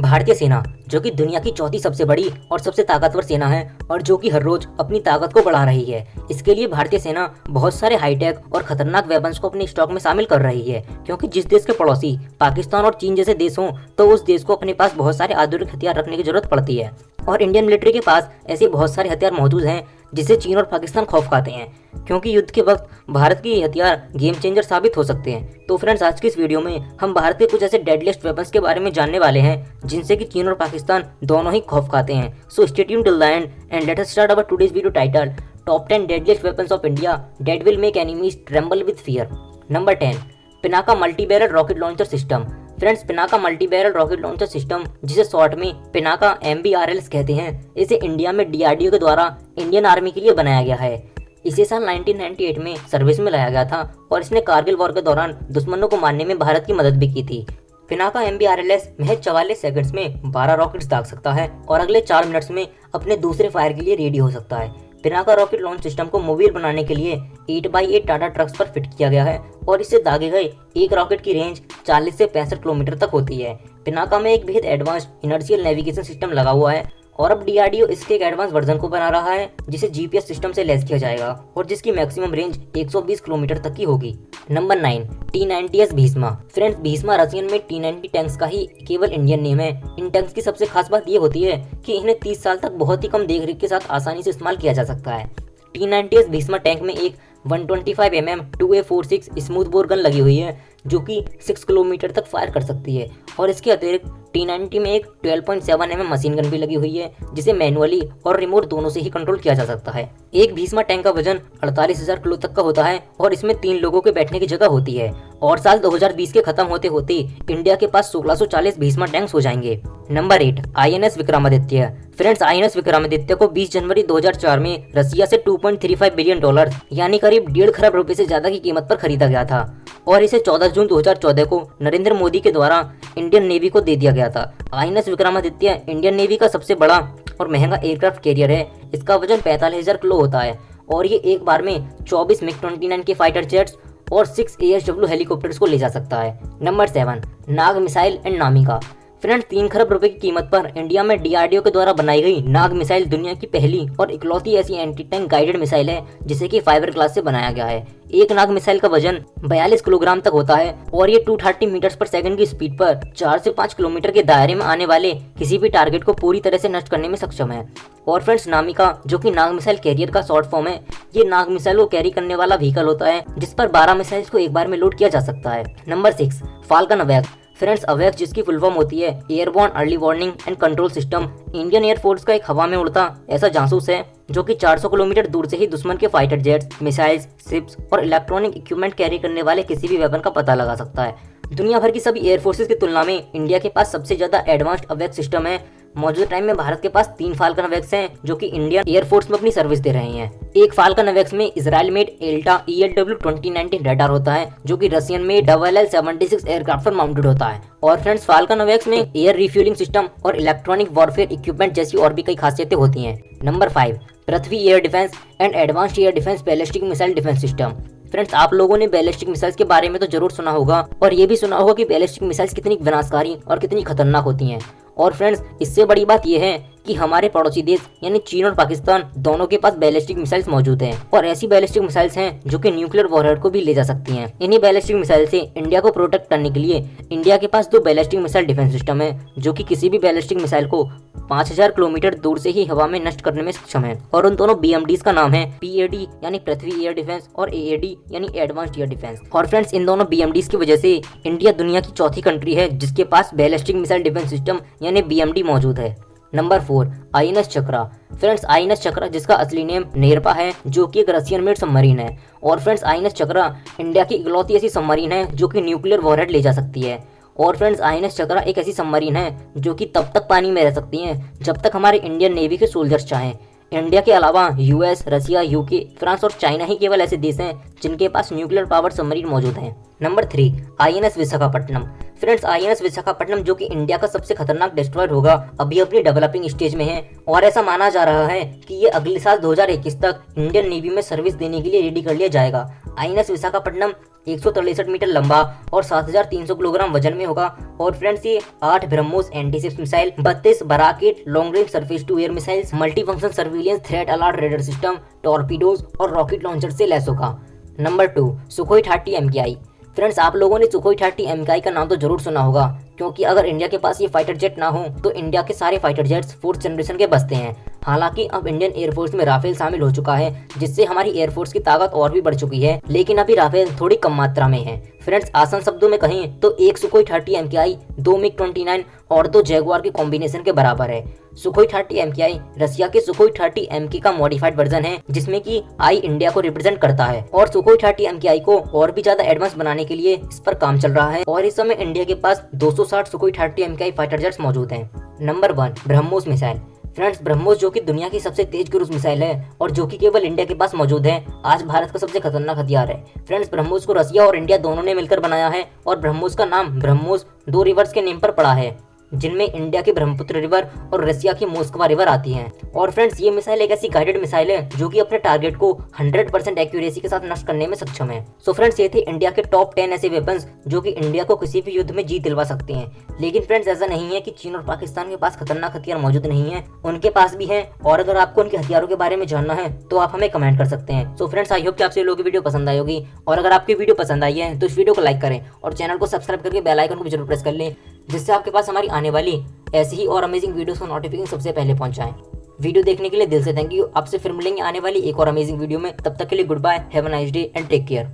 भारतीय सेना, जो कि दुनिया की चौथी सबसे बड़ी और सबसे ताकतवर सेना है और जो कि हर रोज अपनी ताकत को बढ़ा रही है। इसके लिए भारतीय सेना बहुत सारे हाईटेक और खतरनाक वेपन्स को अपने स्टॉक में शामिल कर रही है, क्योंकि जिस देश के पड़ोसी पाकिस्तान और चीन जैसे देश हों तो उस देश को अपने पास बहुत सारे आधुनिक हथियार रखने की जरूरत पड़ती है। और इंडियन मिलिट्री के पास ऐसे बहुत सारे हथियार मौजूद हैं जिससे चीन और पाकिस्तान खौफ खाते हैं, क्योंकि युद्ध के वक्त भारत के ये हथियार गेम चेंजर साबित हो सकते हैं। तो फ्रेंड्स, आज की इस वीडियो में हम भारत के कुछ ऐसे डेडलिस्ट वेपन्स के बारे में जानने वाले हैं जिनसे कि चीन और पाकिस्तान दोनों ही खौफ खाते हैं। So stay tuned till the end and let us start our today's video title top 10 deadliest weapons of India that will make enemies tremble with fear. Number 10, Pinaka multi barrel rocket launcher system. Friends, Pinaka multi barrel rocket launcher system, जिसे short में Pinaka MBRLS कहते हैं, इसे India में DRDO के द्वारा Indian army के लिए बनाया गया है। इसे साल 1998 में सर्विस में लाया गया था और इसने कारगिल वॉर के दौरान दुश्मनों को मारने में भारत की मदद भी की थी। पिनाका MBRLS महज 44 सेकंड्स में 12 रॉकेट्स दाग सकता है और अगले 4 मिनट्स में अपने दूसरे फायर के लिए रेडी हो सकता है। पिनाका रॉकेट लॉन्च सिस्टम को मोबाइल बनाने के लिए 8x8 टाटा ट्रक्स पर फिट किया गया है और इससे दागे गए एक रॉकेट की रेंज 40 से 65 किलोमीटर तक होती है। पिनाका में एक बेहद एडवांस्ड इनर्शियल नेविगेशन सिस्टम लगा हुआ है और अब DRDO इसके एक एडवांस वर्जन को बना रहा है जिसे GPS सिस्टम से लैस किया जाएगा और जिसकी मैक्सिमम रेंज 120 किलोमीटर तक की होगी। Number 9, T-90S Bheeshma. Friends, Bheeshma Russian में T-90 टैंक्स का ही केवल इंडियन नेम है। इन टैंक्स की सबसे खास बात ये होती है कि इन्हें 30 साल तक बहुत ही कम देखरेख के साथ आसानी से इस्तेमाल किया जा सकता है। T-90S भीष्मा टैंक में एक 125 mm 2A46 smooth bore gun लगी हुई है जो कि 6 किलोमीटर तक फायर कर सकती है और इसके अतिरिक्त T-90 में एक 12.7 mm मशीन गन भी लगी हुई है जिसे मैनुअली और रिमोट दोनों से ही कंट्रोल किया जा सकता है। एक भीष्मा टैंक का वजन 48,000 किलो तक का होता है और इसमें 3 लोगों के बैठने की जगह होती है और साल 2020 के खत्म होते होते इंडिया के पास 1640 भीष्मा टैंक्स हो जाएंगे। Number 8, INS Vikramaditya. Friends, INS Vikramaditya को 20 जनवरी 2004 में रसिया से $2.35 बिलियन यानी करीब 1.5 खरब रुपए से ज्यादा की कीमत पर खरीदा गया था और इसे 14 जून 2014 को नरेंद्र मोदी के द्वारा इंडियन नेवी को दे दिया गया था। INS विक्रमादित्य इंडियन नेवी का सबसे बड़ा और महंगा एयरक्राफ्ट कैरियर है। इसका वजन 45,000 किलो होता है और ये एक बार में 24 MiG-29 के फाइटर जेट्स और 6 ASW हेलीकॉप्टर्स को ले जा सकता है। Number 7, Nag missile and Namica. Friends, 3 खरब रुपए की कीमत पर इंडिया में DRDO के द्वारा बनाई गई नाग मिसाइल दुनिया की पहली और इकलौती ऐसी एंटी टैंक गाइडेड मिसाइल है जिसे कि फाइबर ग्लास से बनाया गया है। एक नाग मिसाइल का वजन 42 किलोग्राम तक होता है और ये 230 मीटर्स पर सेकंड की स्पीड पर 4 से 5 किलोमीटर के दायरे में आने वाले किसी भी टारगेट को पूरी तरह से नष्ट करने में सक्षम है। और फ्रेंड्स, नामिका, जो कि नाग मिसाइल कैरियर का शॉर्ट फॉर्म है, ये नाग मिसाइल को कैरी करने वाला व्हीकल होता है जिस पर 12 मिसाइल्स को एक बार में लोड किया जा सकता है। नंबर 6, फाल्कन अवैक्स। फ्रेंड्स, अवैक्स, जिसकी फुल फॉर्म होती है airborne early warning and control system, Indian Air Force का एक हवा में उड़ता ऐसा जासूस है जो कि 400 किलोमीटर दूर से ही दुश्मन के फाइटर जेट्स, मिसाइल्स, शिप्स और इलेक्ट्रॉनिक इक्विपमेंट कैरी करने वाले किसी भी वेपन का पता लगा सकता है। दुनिया भर की सभी एयरफोर्सेस की तुलना में इंडिया के पास सबसे ज्यादा एडवांस्ड अवैक्स सिस्टम है। मौजूदा टाइम में भारत के पास 3 फाल्कन अवैक्स हैं जो कि इंडियन एयरफोर्स में अपनी सर्विस दे रहे हैं। एक फाल्कन अवैक्स में Israel made Elta ELW-2019 radar होता है जो कि रशियन में LL-76 एयरक्राफ्ट पर माउंटेड होता है। और फ्रेंड्स, फाल्कन अवैक्स में एयर रिफ्यूलिंग सिस्टम और इलेक्ट्रॉनिक वॉरफेयर इक्विपमेंट जैसी और भी कई खासियतें होती हैं। Number 5, Prithvi air defence and advanced air defence ballistic missile defence system. Friends, आप लोगों ने बैलिस्टिक मिसाइल्स के बारे में तो जरूर सुना होगा और ये भी सुना होगा कि बैलिस्टिक मिसाइल्स कितनी विनाशकारी और कितनी खतरनाक होती हैं। और फ्रेंड्स, इससे बड़ी बात यह है कि हमारे पड़ोसी देश यानी चीन और पाकिस्तान दोनों के पास बैलिस्टिक मिसाइल्स मौजूद हैं और ऐसी बैलिस्टिक मिसाइल्स हैं जो कि न्यूक्लियर वॉरहेड को भी ले जा सकती हैं। इन्हीं बैलिस्टिक मिसाइल से इंडिया को प्रोटेक्ट करने के लिए इंडिया के पास 2 बैलिस्टिक मिसाइल डिफेंस सिस्टम है जो कि किसी भी बैलिस्टिक मिसाइल को 5000 किलोमीटर दूर से ही हवा में नष्ट करने में सक्षम है। और उन दोनों BMDs का नाम है PAD यानी पृथ्वी एयर डिफेंस और AAD यानी एडवांस्ड एयर डिफेंस। और फ्रेंड्स, इन दोनों BMDs की वजह से इंडिया दुनिया की चौथी कंट्री है जिसके पास बैलिस्टिक मिसाइल डिफेंस सिस्टम यानी BMD मौजूद है। नंबर 4, INS चक्रा। फ्रेंड्स, INS चक्रा, जिसका असली नेम नेरपा है, जो कि एक रशियन मेड सबमरीन है। और फ्रेंड्स, INS चक्रा इंडिया की इकलौती ऐसी सबमरीन है जो कि न्यूक्लियर वॉरहेड ले जा सकती है। और फ्रेंड्स, INS चक्रा एक ऐसी सबमरीन है जो कि तब तक पानी में रह सकती है जब तक हमारे इंडियन नेवी के सोल्जर्स चाहें। इंडिया के अलावा US, रसिया, UK, फ्रांस और चाइना ही केवल ऐसे देश हैं जिनके पास न्यूक्लियर पावर सबमरीन मौजूद हैं। Number 3, INS Visakhapatnam. Friends, INS Visakhapatnam, जो कि इंडिया का सबसे खतरनाक डिस्ट्रॉयर होगा, अभी अपनी डेवलपिंग स्टेज में है और ऐसा माना जा रहा है कि ये अगले साल 2021 तक इंडियन नेवी में सर्विस देने के लिए रेडी कर लिया जाएगा। INS विशाखापट्टनम 163 मीटर लंबा और 7300 किलोग्राम वजन में होगा। और फ्रेंड्स ये 8 BrahMos anti ship missile, 32 Barak eight long range surface to air missiles, multi function surveillance, threat alert radar system, torpedoes और रॉकेट लॉन्चर से लैस होगा। Number 2, Sukhoi 30 MKI। फ्रेंड्स आप लोगों ने सुखोई 30 MKI का नाम तो जरूर सुना होगा, क्योंकि अगर इंडिया के पास ये फाइटर जेट ना हो तो इंडिया के सारे फाइटर जेट्स 4th जनरेशन के बसते हैं। हालांकि अब इंडियन एयरफोर्स में राफेल शामिल हो चुका है, जिससे हमारी एयरफोर्स की ताकत और भी बढ़ चुकी है, लेकिन अभी राफेल थोड़ी कम मात्रा में है। फ्रेंड्स आसान शब्दों में कहें तो एक सुखोई 30 MKI 2 MiG-29 और 2 जैगुआर के कॉम्बिनेशन के बराबर है। सुखोई 30 MKI रसिया के सुखोई 30 MK का मॉडिफाइड वर्जन है, जिसमें कि आई इंडिया को रिप्रेजेंट करता है। और सुखोई 30 MKI को और भी ज्यादा एडवांस बनाने के लिए इस पर काम चल रहा है और इस समय इंडिया के पास 260 सुखोई 30 MKI फाइटर जेट्स मौजूद हैं। Number 1, BrahMos missile. Friends BrahMos जो कि दुनिया की सबसे तेज क्रूज मिसाइल है और जो कि केवल इंडिया के पास मौजूद है, आज भारत का सबसे खतरनाक हथियार है। फ्रेंड्स ब्रह्मोस को रसिया और इंडिया दोनों ने मिलकर बनाया है और ब्रह्मोस का नाम ब्रह्मोस 2 रिवर्स के नेम पर पड़ा है, जिनमें इंडिया की ब्रह्मपुत्र रिवर और रसिया की मोस्कवा रिवर आती हैं। और फ्रेंड्स ये मिसाइल एक ऐसी गाइडेड मिसाइल है जो कि अपने टारगेट को 100% एक्यूरेसी के साथ नष्ट करने में सक्षम है। सो फ्रेंड्स ये थे इंडिया के टॉप 10 ऐसे वेपन्स जो कि इंडिया को किसी भी युद्ध में जीत दिलवा सकते हैं। लेकिन फ्रेंड्स ऐसा नहीं है कि चीन और पाकिस्तान के पास खतरनाक हथियार मौजूद नहीं है, उनके पास भी है। और अगर आपको उनके हथियारों के बारे में जानना है तो आप हमें कमेंट कर सकते हैं। सो फ्रेंड्स आई होप कि आपसे लोगों की वीडियो पसंद आई होगी, और अगर आपकी वीडियो पसंद आई है तो इस वीडियो को लाइक करें और चैनल को सब्सक्राइब करके बेल आइकन को भी जरूर प्रेस कर लें, जिससे आपके पास हमारी आने वाली ऐसी ही और अमेजिंग वीडियोस को नोटिफिकेशन सबसे पहले पहुंचाएं। वीडियो देखने के लिए दिल से थैंक यू। आपसे फिर मिलेंगे आने वाली एक और अमेजिंग वीडियो में। तब तक के लिए good bye, have a nice day and take care.